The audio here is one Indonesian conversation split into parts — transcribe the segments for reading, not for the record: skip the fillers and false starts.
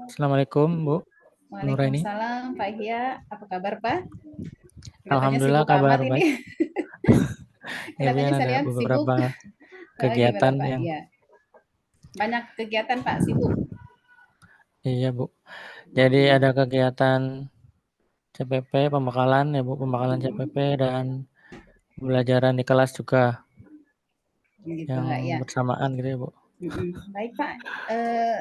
Assalamualaikum Bu Nuraini. Waalaikumsalam Pak Ihya, apa kabar Pak? Kelihatannya Alhamdulillah sibuk kabar amat baik. ini. Ya Bu, Kelihatannya kan ada seharian sibuk. beberapa Gimana kegiatan Pak? yang Iya, banyak kegiatan Pak, sibuk. iya Bu. Jadi ada kegiatan CPP pembekalan ya Bu, pembekalan CPP dan pembelajaran di kelas juga Gitu yang Pak ya. bersamaan gitu ya Bu. Baik Pak, eh,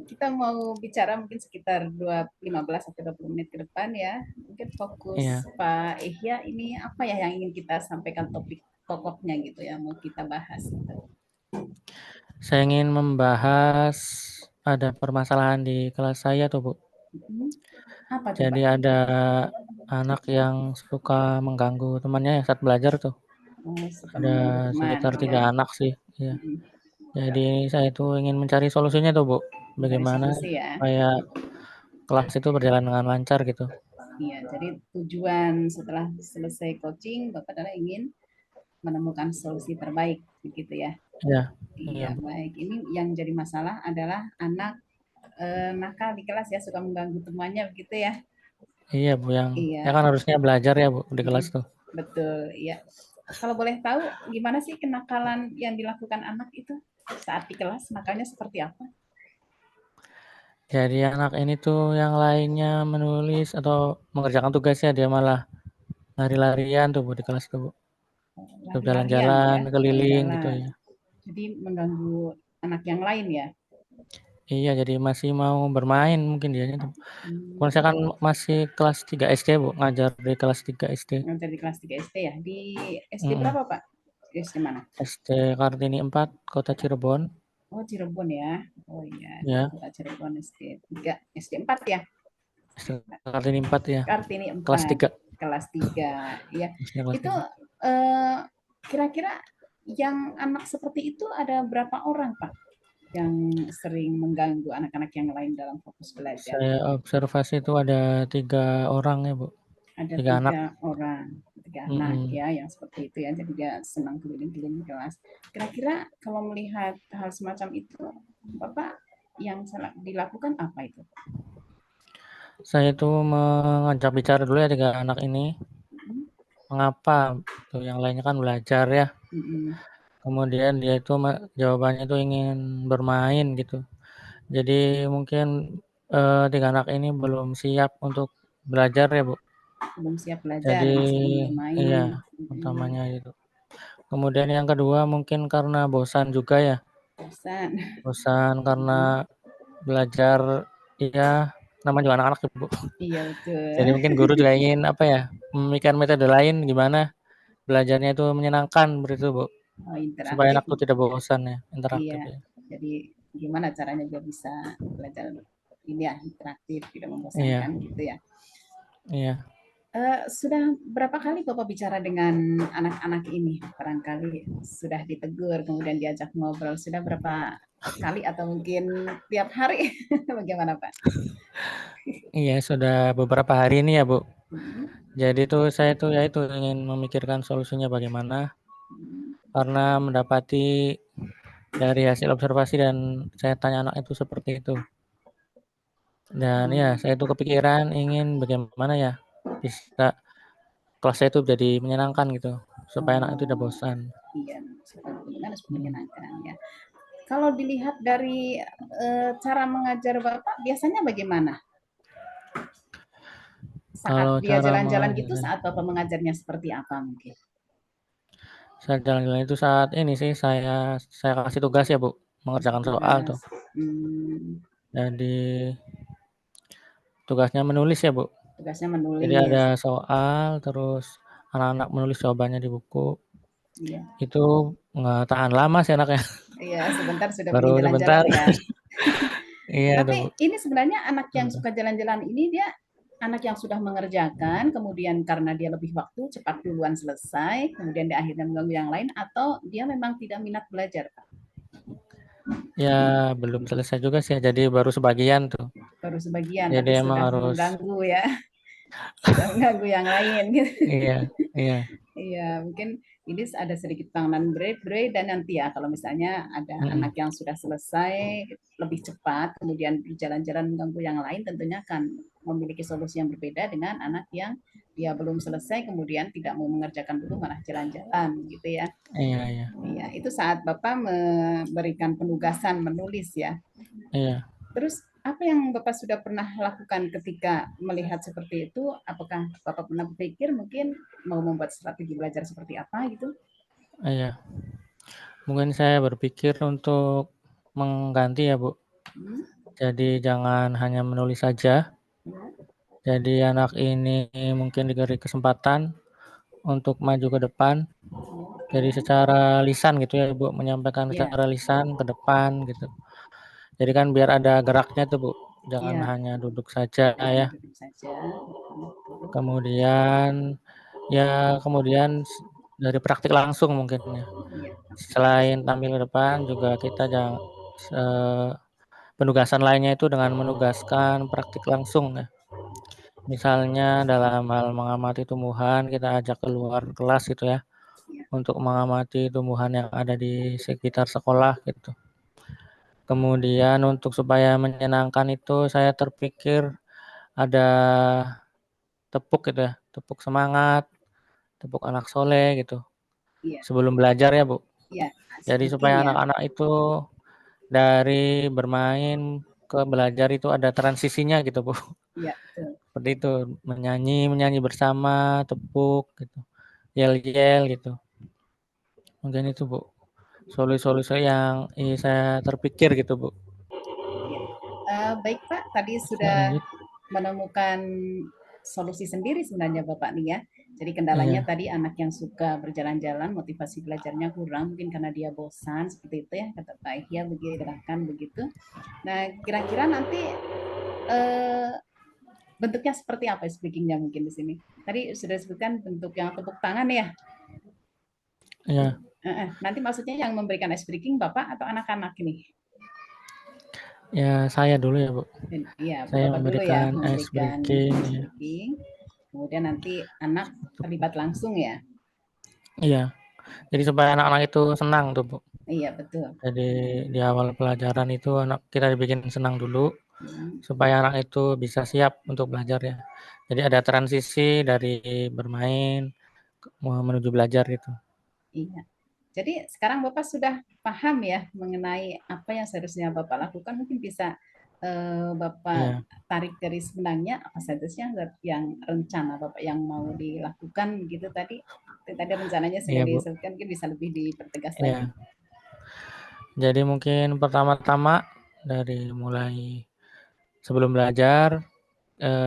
kita mau bicara mungkin sekitar 15 sampai 20 menit ke depan ya. Mungkin fokus Iya, Pak Ihya ini apa ya yang ingin kita sampaikan topik pokoknya gitu ya, mau kita bahas gitu. saya ingin membahas ada permasalahan di kelas saya tuh Bu. Mm-mm. Apa tuh Jadi Pak? ada anak yang suka mengganggu temannya yang saat belajar tuh. Oh, suka Ada mengganggu teman sekitar ya. 3 anak sih. Iya. Mm-mm. Jadi saya itu ingin mencari solusinya tuh Bu, Mencari bagaimana solusi ya. supaya kelas itu berjalan dengan lancar gitu. Iya, jadi tujuan setelah selesai coaching, Bapak adalah ingin menemukan solusi terbaik, begitu ya. Iya, iya Iya, Bu. baik. Ini yang jadi masalah adalah anak nakal di kelas ya, suka mengganggu temannya, begitu ya. Iya Bu, yang ya Iya, kan harusnya belajar ya Bu di kelas tuh. betul. Iya. Kalau boleh tahu, gimana sih kenakalan yang dilakukan anak itu saat di kelas? Nakalnya seperti apa? Jadi anak ini tuh yang lainnya menulis atau mengerjakan tugasnya dia malah lari-larian tuh Bu di kelas tuh Bu. Atau Lari-larian jalan-jalan ya, keliling gitu jalan-jalan. ya. Jadi mengganggu anak yang lain ya. Iya, jadi masih mau bermain mungkin dianya tuh. Kalau saya Hmm. kan masih kelas 3 SD Bu, ngajar di kelas 3 SD. Ngajar di kelas 3 SD ya. Di SD Mm-mm. berapa, Pak? SD mana? SD Kartini 4, Kota Cirebon. Oh, Cirebon ya. Oh iya, di Ya, Kota Cirebon SD 3, SD 4 ya. SD Kartini 4 ya. Kartini Kelas 4, 3. kelas 3. Ya. SD kelas Itu 3. eh, kira-kira yang anak seperti itu ada berapa orang, Pak? Yang sering mengganggu anak-anak yang lain dalam fokus belajar. Saya observasi itu ada 3 orang ya Bu, Ada 3 anak. 3 anak Mm-mm. ya yang seperti itu ya, jadi dia senang keliling-keliling kelas. Kira-kira kalau melihat hal semacam itu, Bapak yang salah dilakukan apa itu? Saya itu mengajak bicara dulu ya 3 anak ini. Mm-mm. Mengapa tuh yang lainnya kan belajar ya. Mm-mm. Kemudian dia itu jawabannya itu ingin bermain gitu. Jadi mungkin 3 anak ini belum siap untuk belajar ya Bu. Belum siap belajar, Jadi masih ingin iya, bermain. Mm-mm. utamanya itu. Kemudian yang kedua mungkin karena bosan juga ya. Bosan. Bosan karena Mm-mm. belajar ya namanya juga anak-anak ya Bu. Iya betul. Jadi mungkin guru juga ingin apa ya, memikirkan metode lain gimana belajarnya itu menyenangkan begitu Bu. Oh, Supaya interaktif. anak itu tidak bosan ya, Iya, interaktif ya. jadi gimana caranya dia bisa belajar ini ya, interaktif, tidak Iya, membosankan gitu ya. iya. Sudah berapa kali Bapak bicara dengan anak-anak ini? Barangkali sudah ditegur, kemudian diajak ngobrol. Sudah berapa kali atau mungkin tiap hari? Bagaimana Pak? Iya, sudah beberapa hari ini ya Bu. Hmm. Jadi tuh saya tuh ya itu ingin memikirkan solusinya bagaimana karena mendapati dari hasil observasi dan saya tanya anak itu seperti itu. Dan ya saya tuh kepikiran ingin bagaimana ya bisa kelas saya itu jadi menyenangkan gitu supaya anak itu tidak Oh, bosan. iya, seperti harus Mm. menyenangkan ya. Kalau dilihat dari cara mengajar Bapak, biasanya bagaimana? Saat Kalau dia cara jalan-jalan gitu, mengajar, saat Bapak mengajarnya seperti apa mungkin? saya jalan-jalan itu saat ini sih saya kasih tugas ya Bu, Kasih mengerjakan soal tugas. tuh. Hmm, Jadi tugasnya menulis ya Bu. tugasnya Jadi menulis. ada soal terus anak-anak menulis jawabannya di buku. Iya. Itu nggak tahan lama sih anaknya, Iya, sebentar sudah baru pergi sebentar. jalan-jalan ya. Iya tuh Tapi Bu. ini sebenarnya anak yang Mhm. suka jalan-jalan ini dia anak yang sudah mengerjakan, kemudian karena dia lebih waktu cepat duluan selesai, kemudian dia akhirnya mengganggu yang lain, atau dia memang tidak minat belajar, Pak? Ya belum selesai juga sih, jadi baru sebagian tuh. Baru sebagian, Jadi tapi emang sudah harus mengganggu ya, sudah mengganggu yang lain gitu. iya iya Iya, mungkin ini ada sedikit penanganan dan nanti ya kalau misalnya ada anak yang sudah selesai lebih cepat, kemudian berjalan-jalan mengganggu yang lain, tentunya akan memiliki solusi yang berbeda dengan anak yang dia belum selesai, kemudian tidak mau mengerjakan dulu malah jalan-jalan gitu ya. Iya, iya. Iya, itu saat Bapak memberikan penugasan menulis ya. Iya. Terus apa yang Bapak sudah pernah lakukan ketika melihat seperti itu? Apakah Bapak pernah berpikir mungkin mau membuat strategi belajar seperti apa gitu? Iya. Mungkin saya berpikir untuk mengganti ya, Bu. Hmm? Jadi jangan hanya menulis saja. Ya. Jadi anak ini mungkin diberi kesempatan untuk maju ke depan. Jadi Ya. secara lisan gitu ya, Bu, menyampaikan Ya. secara lisan ke depan gitu. Jadi kan biar ada geraknya tuh, Bu. Jangan Ya. hanya duduk saja ya. Duduk saja. Kemudian kemudian dari praktik langsung mungkin ya. Ya. Selain tampil ke depan juga kita penugasan lainnya itu dengan menugaskan praktik langsung ya. Misalnya dalam hal mengamati tumbuhan, kita ajak keluar kelas gitu ya, untuk mengamati tumbuhan yang ada di sekitar sekolah gitu. Kemudian untuk supaya menyenangkan itu saya terpikir ada tepuk gitu ya, tepuk semangat, tepuk anak soleh gitu, Ya. sebelum belajar ya, Bu. Ya. Jadi Speaking supaya ya. anak-anak itu dari bermain ke belajar itu ada transisinya gitu, Bu. Ya, betul. Seperti itu, menyanyi bersama, tepuk gitu, yel-yel gitu. Mungkin itu, Bu, solusi-solusi yang saya terpikir gitu, Bu. Baik Pak, tadi sudah Lanjut. menemukan solusi sendiri sebenarnya Bapak nih ya. Jadi kendalanya Iya, tadi anak yang suka berjalan-jalan, motivasi belajarnya kurang, mungkin karena dia bosan, seperti itu ya, kata Pak Ihya, begitu, begitu. Nah, kira-kira nanti eh, bentuknya seperti apa speakingnya mungkin di sini? Tadi sudah disebutkan bentuk yang tepuk tangan ya. iya, Nanti maksudnya yang memberikan ice breaking Bapak atau anak-anak ini? ya saya dulu ya, Bu. Iya, Saya Bapak dulu ya memberikan ice memberikan breaking, ice ya. breaking. Kemudian nanti anak terlibat langsung ya. Iya, jadi supaya anak-anak itu senang tuh, Bu. Iya, betul. Jadi di awal pelajaran itu anak kita dibikin senang dulu, Hmm. supaya anak itu bisa siap untuk belajar ya. Jadi ada transisi dari bermain menuju belajar gitu. Iya. Jadi sekarang Bapak sudah paham ya mengenai apa yang seharusnya Bapak lakukan. Mungkin bisa Bapak Iya, tarik garis benangnya apa saja sih yang rencana Bapak yang mau dilakukan gitu tadi. Tadi rencananya sudah iya, Bu. disebutkan, mungkin bisa lebih dipertegas lagi. Iya. Jadi mungkin pertama-tama dari mulai sebelum belajar,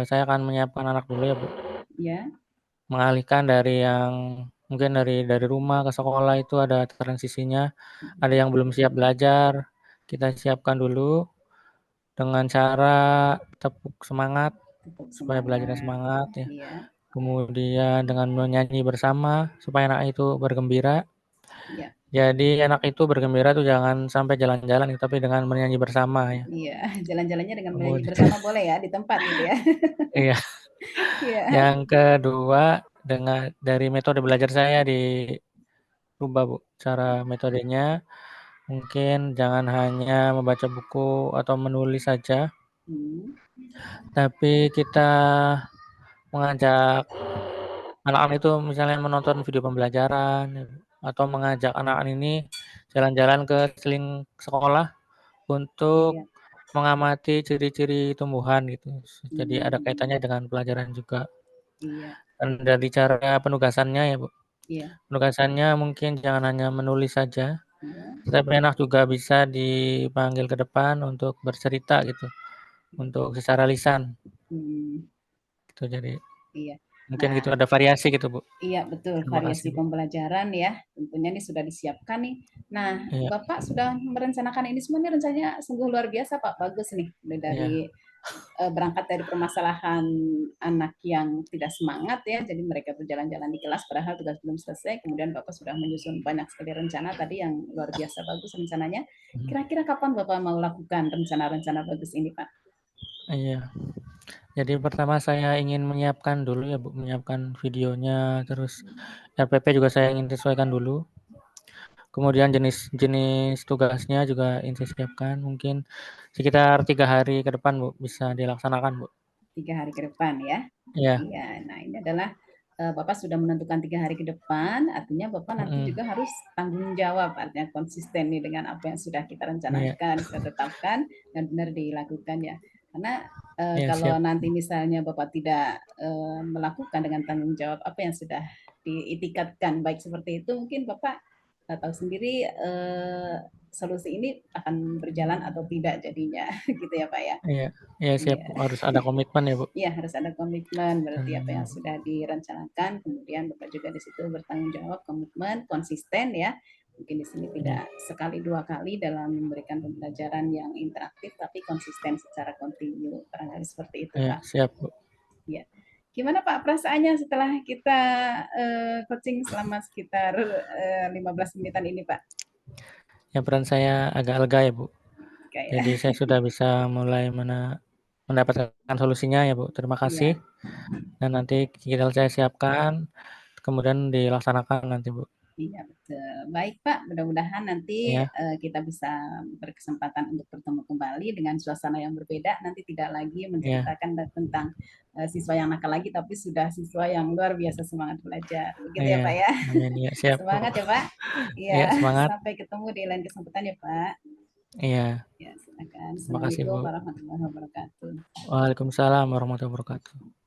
saya akan menyiapkan anak dulu ya, Bu. Ya. Mengalihkan dari yang mungkin dari rumah ke sekolah itu ada transisinya, ada yang belum siap belajar, kita siapkan dulu dengan cara tepuk semangat Tepuk supaya belajarnya semangat. semangat ya. Iya. Kemudian dengan menyanyi bersama supaya anak itu bergembira. Iya. Jadi anak itu bergembira tuh jangan sampai jalan-jalan tapi dengan menyanyi bersama ya. Iya, jalan-jalannya dengan menyanyi Kemudian bersama boleh ya di tempat gitu ya. iya, Iya. yang kedua dari metode belajar saya dirubah, Bu. Cara metodenya mungkin jangan hanya membaca buku atau menulis saja, Hmm. tapi kita mengajak anak-anak itu misalnya menonton video pembelajaran ya, atau mengajak anak-anak ini jalan-jalan ke sekeliling sekolah untuk Iya. mengamati ciri-ciri tumbuhan gitu. Jadi ada Hmm. kaitannya dengan pelajaran juga. Iya. Dan dari cara penugasannya ya, Bu. Iya. Penugasannya mungkin jangan hanya menulis saja, Iya. tetapi anak juga bisa dipanggil ke depan untuk bercerita gitu, untuk secara lisan Hmm. gitu. Jadi Iya. mungkin Nah, gitu ada variasi gitu, Bu. iya betul, Terima kasih, variasi Bu. pembelajaran ya. Tentunya ini sudah disiapkan nih. Nah, Iya, Bapak sudah merencanakan ini semua, ini rencananya sungguh luar biasa Pak, bagus nih. Mulai dari iya, berangkat dari permasalahan anak yang tidak semangat ya, jadi mereka berjalan-jalan di kelas padahal tugas belum selesai, kemudian Bapak sudah menyusun banyak sekali rencana tadi yang luar biasa bagus rencananya. mhm, Kira-kira kapan Bapak mau lakukan rencana-rencana bagus ini Pak? iya. Jadi pertama saya ingin menyiapkan dulu ya, Bu, menyiapkan videonya, terus RPP juga saya ingin sesuaikan dulu. Kemudian jenis tugasnya juga ingin saya siapkan, mungkin sekitar 3 hari ke depan, Bu, bisa dilaksanakan, Bu. 3 hari ke depan ya. Iya, Iya, nah ini adalah Bapak sudah menentukan 3 hari ke depan, artinya Bapak nanti mhm, juga harus tanggung jawab, artinya konsisten nih dengan apa yang sudah kita iya, rencanakan, sudah tetapkan, dan benar dilakukan ya. Karena iya kalau siap, nanti misalnya Bapak tidak melakukan dengan tanggung jawab apa yang sudah diitikatkan, baik seperti itu, mungkin Bapak tahu sendiri solusi ini akan berjalan atau tidak jadinya, gitu ya Pak ya. iya, iya siap, Iya. Bu, harus ada komitmen ya, Bu, Iya, harus ada komitmen, berarti apa yang dan sudah direncanakan, kemudian Bapak juga di situ bertanggung jawab, komitmen, konsisten ya. Mungkin di sini iya, tidak sekali dua kali dalam memberikan pembelajaran yang interaktif, tapi konsisten secara kontinu. Barangkali seperti itu, iya Pak. siap, Bu. Ya. Gimana Pak perasaannya setelah kita coaching selama sekitar 15 menitan ini, Pak? Ya peran saya agak lega ya, Bu. Kayak Jadi saya sudah bisa mulai mendapatkan solusinya ya, Bu. Terima kasih, ya. dan nanti saya siapkan, kemudian dilaksanakan nanti, Bu. Iya, betul. Baik, Pak. Mudah-mudahan nanti Ya, kita bisa berkesempatan untuk bertemu kembali dengan suasana yang berbeda. Nanti tidak lagi ya, menceritakan tentang siswa yang nakal lagi, tapi sudah siswa yang luar biasa semangat belajar. Begitu ya, iya, Pak ya. amin, iya siap, Bu. Semangat ya, Pak. Iya, Iya semangat, sampai ketemu di lain kesempatan ya, Pak. iya, Ya, silakan. terima kasih, Assalamualaikum Bu. warahmatullahi wabarakatuh. Waalaikumsalam warahmatullahi wabarakatuh.